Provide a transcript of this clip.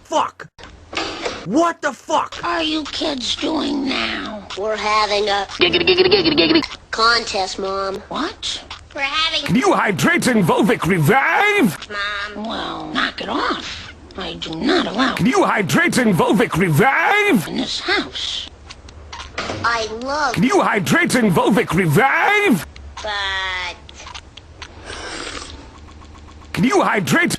Fuck! What the fuck? Are you kids doing now? We're having a contest, Mom. What? We're having... Can you hydrate in Volvic Revive? Mom. Well, knock it off. I do not allow Can you hydrate in Volvic Revive? in this house. I love... Can you hydrate in Volvic Revive? But... Can you hydrate?